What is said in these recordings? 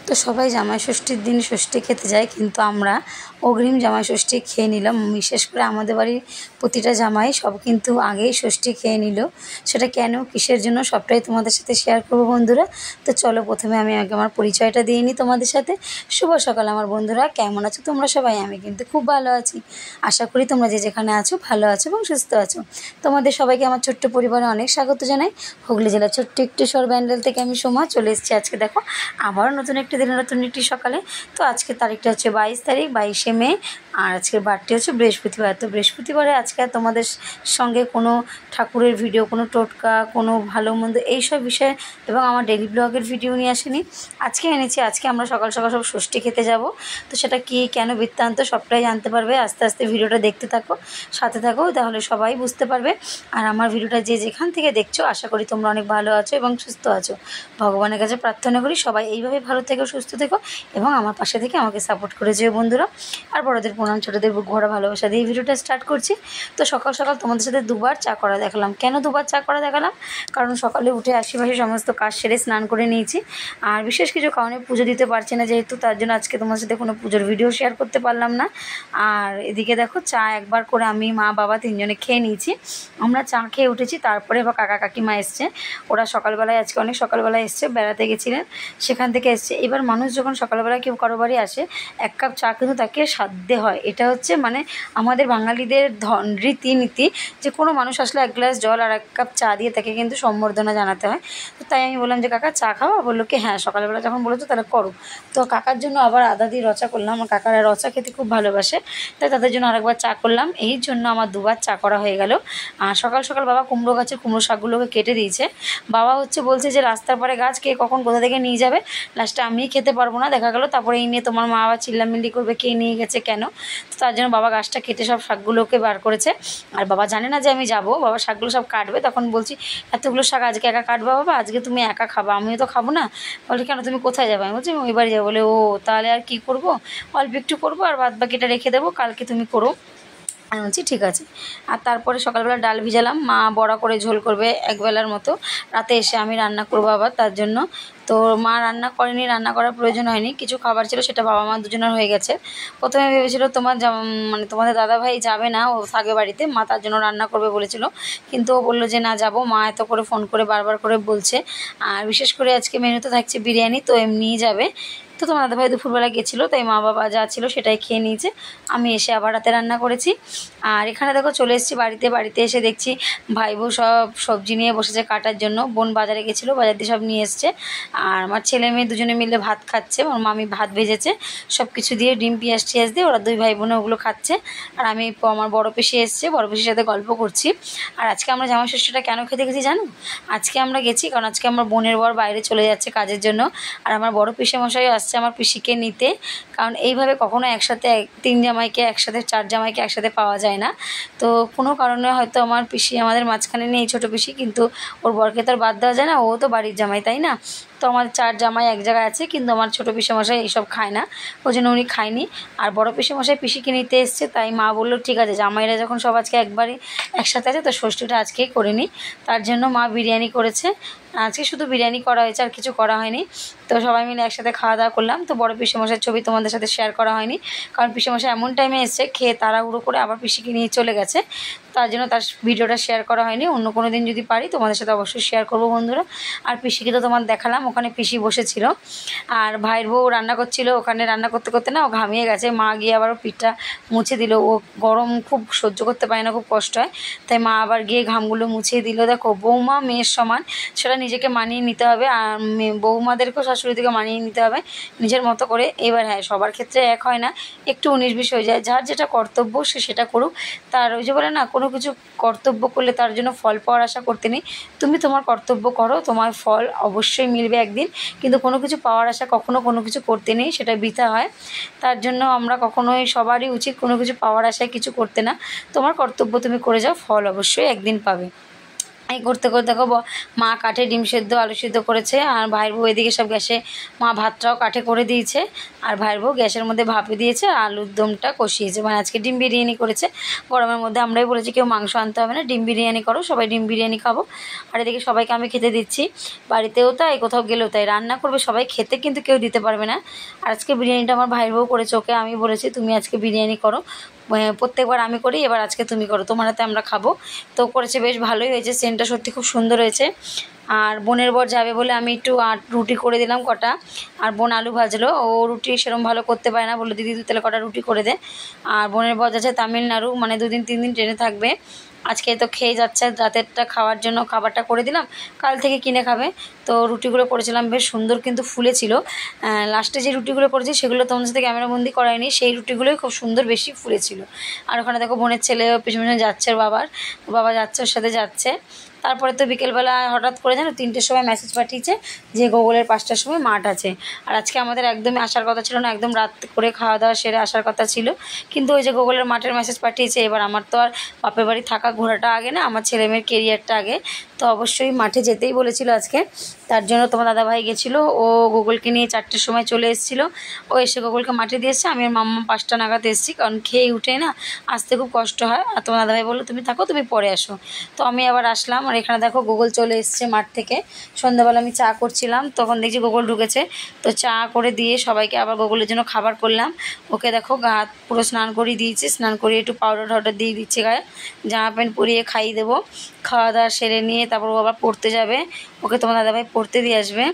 তো সবাই জামাই ষষ্ঠীর দিন ষষ্ঠী খেতে যায়, কিন্তু আমরা অগ্রিম জামাই ষষ্ঠী খেয়ে নিলাম। বিশেষ করে আমাদের বাড়ির প্রতিটা জামাই সব কিন্তু আগেই ষষ্ঠী খেয়ে নিল। সেটা কেন, কিসের জন্য, সবটাই তোমাদের সাথে শেয়ার করবো বন্ধুরা। তো চলো প্রথমে আমি আগে আমার পরিচয়টা দিয়ে নিই তোমাদের সাথে। শুভ সকাল আমার বন্ধুরা, কেমন আছো তোমরা সবাই? আমি কিন্তু খুব ভালো আছি। আশা করি তোমরা যে যেখানে আছো ভালো আছো এবং সুস্থ আছো। তোমাদের সবাইকে আমার ছোট্ট পরিবারে অনেক স্বাগত জানাই। হুগলি জেলার ছোট্ট একটি শহর ব্যান্ডেল থেকে আমি সোমা চলে এসেছি। আজকে দেখো আবারও নতুন একটি দিন, নতুন একটি সকালে। তো আজকের তারিখটা হচ্ছে 22 তারিখ, 22শে মে। আর আজকের বারটি হচ্ছে বৃহস্পতিবার। তো বৃহস্পতিবারে আজকে তোমাদের সঙ্গে কোনো ঠাকুরের ভিডিও, কোনো টোটকা, কোনো ভালো মন্দ এইসব বিষয়ে এবং আমার ডেইলি ব্লগের ভিডিও নিয়ে আসেনি। আজকে এনেছি। আজকে আমরা সকাল সকাল সব ষষ্ঠী খেতে যাব। তো সেটা কি, কেন, বৃত্তান্ত সবটাই জানতে পারবে। আস্তে আস্তে ভিডিওটা দেখতে থাকো, সাথে থাকো, তাহলে সবাই বুঝতে পারবে। আর আমার ভিডিওটা যে যেখান থেকে দেখছো আশা করি তোমরা অনেক ভালো আছো এবং সুস্থ আছো। ভগবানের কাছে প্রার্থনা করি সবাই এইভাবে ভালো থেকো, সুস্থ থেকো এবং আমার পাশে থেকে আমাকে সাপোর্ট করে যেও বন্ধুরা। আর বড়দের প্রণাম, ছোটোদের বুক ভরা ভালোবাসা দিয়ে ভিডিওটা স্টার্ট করছি। তো সকাল সকাল তোমাদের সাথে দুবার চা করা দেখালাম। কেন দুবার চা করা দেখালাম? কারণ সকালে উঠে আশেপাশে সমস্ত কাজ সেরে স্নান করে নিয়েছি। আর বিশেষ কিছু কারণে পুজো দিতে পারছি না যেহেতু, তার জন্য আজকে তোমার সাথে কোনো পুজোর ভিডিও শেয়ার করতে পারলাম না। আর এদিকে দেখো চা একবার করে আমি, মা, বাবা তিনজনে খেয়ে নিয়েছি। আমরা চা খেয়ে উঠেছি। তারপরে এবার কাকা কাকিমা এসছে। ওরা সকালবেলায়, আজকে অনেক সকালবেলায় এসছে, বেড়াতে গেছিলেন, সেখান থেকে এসছে। এবার মানুষ যখন সকালবেলায় কেউ কারো বাড়ি আসে, এক কাপ চা কিন্তু তাকে সাধ্যে হয়। এটা হচ্ছে মানে আমাদের বাঙালিদের রীতিনীতি যে কোনো মানুষ আসলে এক গ্লাস জল আর এক কাপ চা দিয়ে তাকে কিন্তু সম্বর্ধনা জানাতে হয়। তো তাই আমি বললাম যে কাকা চা খাওয়া? বললো কি হ্যাঁ, সকালবেলা যখন বলেছো তাহলে করো। তো কাকার জন্য আবার আদা দিয়ে রচা করলাম। আমার কাকারা রচা খেতে খুব ভালোবাসে, তাই তাদের জন্য আরেকবার চা করলাম। এই জন্য আমার দুবার চা করা হয়ে গেল। আর সকাল সকাল বাবা কুমড়ো গাছের কুমড়ো শাকগুলোকে কেটে দিয়েছে। বাবা বলছে যে রাস্তার পরে গাছ কে কখন কোথা থেকে নিয়ে যাবে, লাস্টে আমি খেতে পারবো না দেখা গেল। তারপরে এই নিয়ে তোমার মা আবার চিল্লামিল্লি করবে কে নিয়ে গেছে কেন। তো তার জন্য বাবা গাছটা কেটে সব শাকগুলোকে বার করেছে। আর বাবা জানে না যে আমি যাব, বাবা শাকগুলো সব কাটবে। তখন বলছি এতগুলো শাক আজকে একা কাটবা বাবা? আজকে তুমি একা খাবা, আমিও তো খাবো না। বলে কেন, তুমি কোথায় যাবে? আমি বলছি ওই বাড়ি যাবো। বলে ও তাহলে আর কী করবো, অল্প একটু করবো আর বাদ বাকিটা রেখে দেবো, কালকে তুমি করো। আমি বলছি ঠিক আছে। আর তারপরে সকালবেলা ডাল ভিজালাম, মা বড়া করে ঝোল করবে একবেলার মতো, রাতে এসে আমি রান্না করবো আবার তার জন্য। তো মা রান্না করেনি, রান্না করার প্রয়োজন হয়নি, কিছু খাবার ছিল সেটা বাবা মা দুজনের হয়ে গেছে। প্রথমে ভেবেছিল মানে তোমাদের দাদাভাই যাবে না, ও থাকবে বাড়িতে, মা তার জন্য রান্না করবে বলেছিল। কিন্তু ও বললো যে না যাবো, মা এত করে ফোন করে বারবার করে বলছে। আর বিশেষ করে আজকে মেনুতে থাকছে বিরিয়ানি, তো এমনিই যাবে। তো তোমার দাদাভাই দুপুরবেলা গেছিলো, তাই মা বাবা যা ছিল সেটাই খেয়ে নিয়েছে। আমি এসে আবার রাতে রান্না করেছি। আর এখানে দেখো চলে এসেছি বাড়িতে এসে দেখছি ভাই বউ সব সবজি নিয়ে বসেছে কাটার জন্য। বোন বাজারে গেছিলো, বাজার দিয়ে সব নিয়ে এসছে। আর আমার ছেলে মেয়ে দুজনে মিলে ভাত খাচ্ছে। আমার মামি ভাত ভেজেছে সব কিছু দিয়ে, ডিম পেঁয়াজ টিয়াজ দিয়ে, ওরা দুই ভাই বোনে ওগুলো খাচ্ছে। আর আমি আমার বড় পিসি এসছে, বড় পিসির সাথে গল্প করছি। আর আজকে আমরা জামাই ষষ্ঠীটা কেন খেতে গেছি জানো? আজকে আমরা গেছি কারণ আজকে আমার বোনের বর বাইরে চলে যাচ্ছে কাজের জন্য। আর আমার বড় পিসে মশাই আসছে আমার পিসিকে নিতে। কারণ এইভাবে কখনো একসাথে তিন জামাইকে একসাথে, চার জামাইকে একসাথে পাওয়া যায় না। তো কোনো কারণে হয়তো আমার পিসি আমাদের মাঝখানে নেই, ছোটো পিসি, কিন্তু ওর বরকে তো আর বাদ দেওয়া যায় না, ও তো বাড়ির জামাই তাই না। তো আমার চার জামাই এক জায়গায় আছে, কিন্তু আমার ছোটো পিসেমশাই এইসব খায় না, ওই জন্য উনি খায়নি। আর বড়ো পিসেমশাই পিসিকে নিতে এসছে, তাই মা বললো ঠিক আছে জামাইরা যখন সব আজকে একবারে একসাথে আছে তো ষষ্ঠীটা আজকেই করে নিই। তার জন্য মা বিরিয়ানি করেছে। আজকে শুধু বিরিয়ানি করা হয়েছে, আর কিছু করা হয়নি। তো সবাই মিলে একসাথে খাওয়া দাওয়া করলাম। তো বড়ো পিসেমশাইয়ের ছবি তোমাদের সাথে শেয়ার করা হয়নি, কারণ পিসেমশাই এমন টাইমে এসছে খেয়ে তাড়াহুড়ো করে আবার পিসিকে নিয়ে চলে গেছে, তার জন্য তার ভিডিওটা শেয়ার করা হয়নি। অন্য কোনো দিন যদি পারি তোমাদের সাথে অবশ্যই শেয়ার করবো বন্ধুরা। আর পিসিকে তো তোমার দেখালাম, ওখানে পিসি বসেছিল আর ভাইয়ের বউ রান্না করছিল। ওখানে রান্না করতে করতে না ও ঘামিয়ে গেছে, মা গিয়ে আবার পিঠটা মুছে দিল। ও গরম খুব সহ্য করতে পারে না, খুব কষ্ট হয়, তাই মা আবার গিয়ে ঘামগুলো মুছিয়ে দিল। দেখো বৌমা মেয়ের সমান, সেটা নিজেকে মানিয়ে নিতে হবে। আর বৌমাদেরকেও শাশুড়িদিকে মানিয়ে নিতে হবে নিজের মতো করে। এবার হ্যাঁ, সবার ক্ষেত্রে এক হয় না, একটু 19-20 হয়ে যায়। যার যেটা কর্তব্য সে সেটা করুক। তার ওই যে বলে না, কোনো কিছু কর্তব্য করলে তার জন্য ফল পাওয়ার আশা করতে নেই। তুমি তোমার কর্তব্য করো, তোমার ফল অবশ্যই মিলবে একদিন, কিন্তু কোনো কিছু পাওয়ার আশা কখনো কোনো কিছু করতে নেই, সেটা বৃথা হয়। তার জন্য আমরা কখনোই, সবারই উচিত কোনো কিছু পাওয়ার আশায় কিছু করতে না। তোমার কর্তব্য তুমি করে যাও, ফল অবশ্যই একদিন পাবে। এই করতে করতে দেখো মা কাঠে ডিম সেদ্ধ আলু সেদ্ধ করেছে, আর ভাইয়ের বউ এদিকে সব গ্যাসে মা ভাতটাও কাঠে করে দিয়েছে, আর ভাইয়ের বউ গ্যাসের মধ্যে ভাপে দিয়েছে, আর আলুর দমটা কষিয়েছে। মানে আজকে ডিম বিরিয়ানি করেছে গরমের মধ্যে। আমরাই বলেছি কেউ মাংস আনতে হবে না, ডিম বিরিয়ানি করো, সবাই ডিম বিরিয়ানি খাবো। আর এদিকে সবাইকে আমি খেতে দিচ্ছি, বাড়িতেও তাই কোথাও গেলেও তাই, রান্না করবে সবাই, খেতে কিন্তু কেউ দিতে পারবে না। আর আজকে বিরিয়ানিটা আমার ভাইয়ের বউ করেছে, ওকে আমি বলেছি তুমি আজকে বিরিয়ানি করো, প্রত্যেকবার আমি করি, এবার আজকে তুমি করো, তোমার হাতে আমরা খাবো। তো করেছে, বেশ ভালোই হয়েছে, সেন্টটা সত্যি খুব সুন্দর হয়েছে। আর বোনের বর যাবে বলে আমি একটু রুটি করে দিলাম কটা, আর বোন আলু ভাজলো, ও রুটি সেরকম ভালো করতে পারে না, বললো দিদি তুই তাহলে কটা রুটি করে দে। আর বোনের বর যাচ্ছে তামিলনাড়ু, মানে 2-3 দিন ট্রেনে থাকবে। আজকে তো খেয়ে যাচ্ছে, রাতেরটা খাওয়ার জন্য খাবারটা করে দিলাম, কাল থেকে কিনে খাবে। তো রুটিগুলো করেছিলাম বেশ সুন্দর, কিন্তু ফুলেছিল। লাস্টে যে রুটিগুলো করেছি সেগুলো তোমাদের সাথে ক্যামেরাবন্দি করায়নি, সেই রুটিগুলোই খুব সুন্দর বেশি ফুলেছিল। আর ওখানে দেখো বোনের ছেলে পিছনে পিছনে যাচ্ছে, ওর বাবা যাচ্ছে, ওর সাথে যাচ্ছে। তারপরে তো বিকেলবেলা হঠাৎ করে জানো 3টের সময় মেসেজ পাঠিয়েছে যে গুগলের 5টার সময় মাঠ আছে। আর আজকে আমাদের একদমই আসার কথা ছিল না, একদম রাত করে খাওয়া দাওয়া সেরে আসার কথা ছিল, কিন্তু ওই যে গুগলের মাঠের মেসেজ পাঠিয়েছে। এবার আমার তো আর বাপের বাড়ি থাকা ঘোরাটা আগে না, আমার ছেলেমেয়ের কেরিয়ারটা আগে, তো অবশ্যই মাঠে যেতেই বলেছিল আজকে। তার জন্য তোমার দাদাভাই গেছিলো, ও গুগলকে নিয়ে 4টের সময় চলে এসেছিলো, ও এসে গুগলকে মাঠে দিয়ে এসছে। আমি আর মাম্মা 5টা নাগাদ এসেছি, কারণ খেয়ে উঠে না আসতে খুব কষ্ট হয়। আর তোমার দাদাভাই বললো তুমি থাকো, তুমি পরে আসো। তো আমি আবার আসলাম, আর এখানে দেখো গুগল চলে এসছে মাঠ থেকে। সন্ধ্যাবেলা আমি চা করছিলাম, তখন দেখছি গুগল ঢুকেছে, তো চা করে দিয়ে সবাইকে আবার গুগলের জন্য খাবার করলাম। ওকে দেখো গা হাত পুরো স্নান করিয়ে দিয়েছি, স্নান করিয়ে একটু পাউডার টাউডার দিয়ে দিচ্ছি গায়ে, জামা প্যান্ট পরিয়ে খাইয়ে দেবো। খাওয়া দাওয়া সেরে নিয়ে তারপর ও আবার পড়তে যাবে, ওকে তোমার দাদাভাই পড়তে দিয়ে আসবে।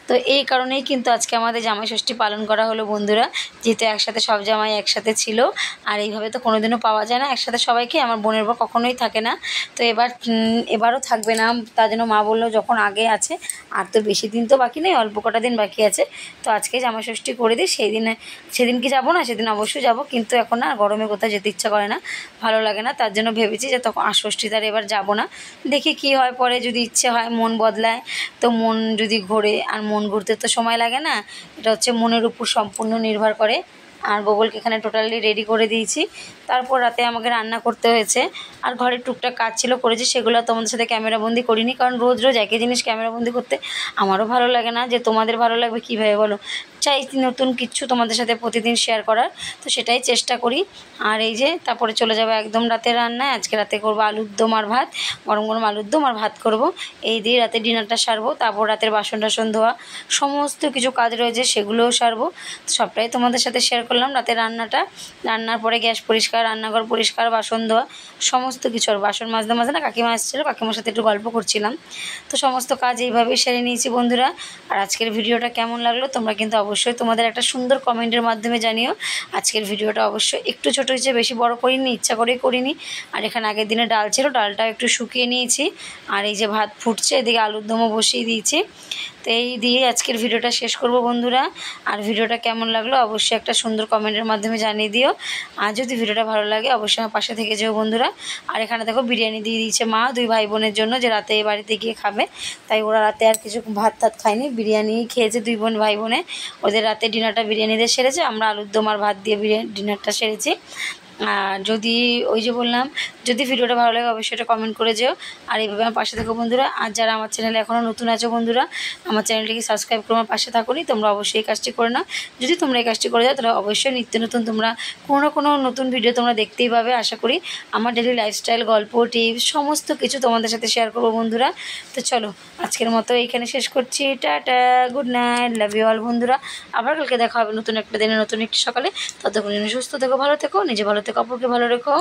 তো এই কারণেই কিন্তু আজকে আমাদের জামাই ষষ্ঠী পালন করা হলো বন্ধুরা, যেহেতু একসাথে সব জামাই একসাথে ছিল। আর এইভাবে তো কোনোদিনও পাওয়া যায় না একসাথে সবাইকে, আমার বোনের বর কখনোই থাকে না। তো এবারও থাকবে না, তার জন্য মা বললো যখন আগে আছে, আর তো বেশি দিন তো বাকি নেই, অল্প কটা দিন বাকি আছে, তো আজকে জামাই ষষ্ঠী করে দিই। সেদিন কি যাবো না, সেদিন অবশ্যই যাব, কিন্তু এখন না গরমে কোথাও যেতে ইচ্ছা করে না, ভালো লাগে না, তার জন্য ভেবেছি যে তখন ষষ্ঠীতে আর এবার যাবো না। দেখি কি হয়, পরে যদি ইচ্ছে হয়, মন বদলায়, তো মন যদি ঘোরে, আর মন ঘুরতে তো সময় লাগে না, এটা হচ্ছে মনের উপর সম্পূর্ণ নির্ভর করে। আর গুগলকে এখানে টোটালি রেডি করে দিয়েছি। তারপর রাতে আমাকে রান্না করতে হয়েছে, আর ঘরের টুকটাক কাজ ছিল করেছি, সেগুলো তোমাদের সাথে ক্যামেরাবন্দি করিনি, কারণ রোজ রোজ একই জিনিস ক্যামেরাবন্দি করতে আমারও ভালো লাগে না, যে তোমাদের ভালো লাগবে কীভাবে বলো, চাই নতুন কিছু তোমাদের সাথে প্রতিদিন শেয়ার করার, তো সেটাই চেষ্টা করি। আর এই যে তারপরে চলে যাবো একদম রাতের রান্নায়। আজকে রাতে করবো আলুর দম আর ভাত, গরম গরম আলুর দম আর ভাত করব, এই দিয়ে রাতে ডিনারটা সারবো। তারপর রাতের বাসন টাসন ধোয়া সমস্ত কিছু কাজ রয়েছে, সেগুলোও সারবো, সবটাই তোমাদের সাথে শেয়ার করলাম। রাতের রান্নার পরে গ্যাস পরিষ্কার, রান্নাঘর পরিষ্কার, বাসন ধোয়া সমস্ত কিছু। আর বাসন মাজতে মাজতে না কাকিমা এসেছিলো, কাকিমার সাথে একটু গল্প করছিলাম, তো সমস্ত কাজ এইভাবেই সেরে নিয়েছি বন্ধুরা। আর আজকের ভিডিওটা কেমন লাগলো তোমরা কিন্তু অবশ্যই তোমাদের একটা সুন্দর কমেন্টের মাধ্যমে জানিও। আজকের ভিডিওটা অবশ্যই একটু ছোটো হয়েছে, বেশি বড় করিনি, ইচ্ছা করেই করিনি। আর এখানে আগের দিনে ডাল ছিল, ডালটা একটু শুকিয়ে নিয়েছি, আর এই যে ভাত ফুটছে, এদিকে আলুর দমও বসিয়ে দিয়েছি। তো এই দিয়ে আজকের ভিডিওটা শেষ করব বন্ধুরা। আর ভিডিওটা কেমন লাগলো অবশ্যই একটা সুন্দর কমেন্টের মাধ্যমে জানিয়ে দিও। আর যদি ভিডিওটা ভালো লাগে অবশ্যই আমার পাশে থেকে যেও বন্ধুরা। আর এখানে দেখো বিরিয়ানি দিয়ে দিয়েছে মা 2 ভাই বোনের জন্য, যে রাতে বাড়িতে গিয়ে খাবে, তাই ওরা রাতে আর কিছু ভাত টাত খায়নি, বিরিয়ানি খেয়েছে 2 ভাই বোনে। ওদের রাতে ডিনারটা বিরিয়ানি দিয়ে সেরেছে, আমরা আলুর দম আর ভাত দিয়ে ডিনারটা সেরেছি। আর যদি ওই যে বললাম, যদি ভিডিওটা ভালো লাগে অবশ্যই এটা কমেন্ট করে যেও। আর এইভাবে আমার পাশে থাকো বন্ধুরা। আর যারা আমার চ্যানেলে এখনও নতুন আছো বন্ধুরা, আমার চ্যানেলটিকে সাবস্ক্রাইব করে আমার পাশে থাকোনি, তোমরা অবশ্যই এই কাজটি করে নাও। যদি তোমরা এই কাজটি করে যাও তাহলে অবশ্যই নিত্য নতুন তোমরা কোনো না কোনো নতুন ভিডিও তোমরা দেখতেই পাবে আশা করি। আমার ডেলি লাইফস্টাইল, গল্প, টিপস সমস্ত কিছু তোমাদের সাথে শেয়ার করবো বন্ধুরা। তো চলো আজকের মতো এইখানে শেষ করছি, tata, good night, love you all বন্ধুরা। আবার কালকে দেখা হবে নতুন একটা দিনে, নতুন একটি সকালে। ততক্ষণ সুস্থ থেকো, ভালো থেকো, নিজে ভালো থেকো, অপরকে ভালো রেখো।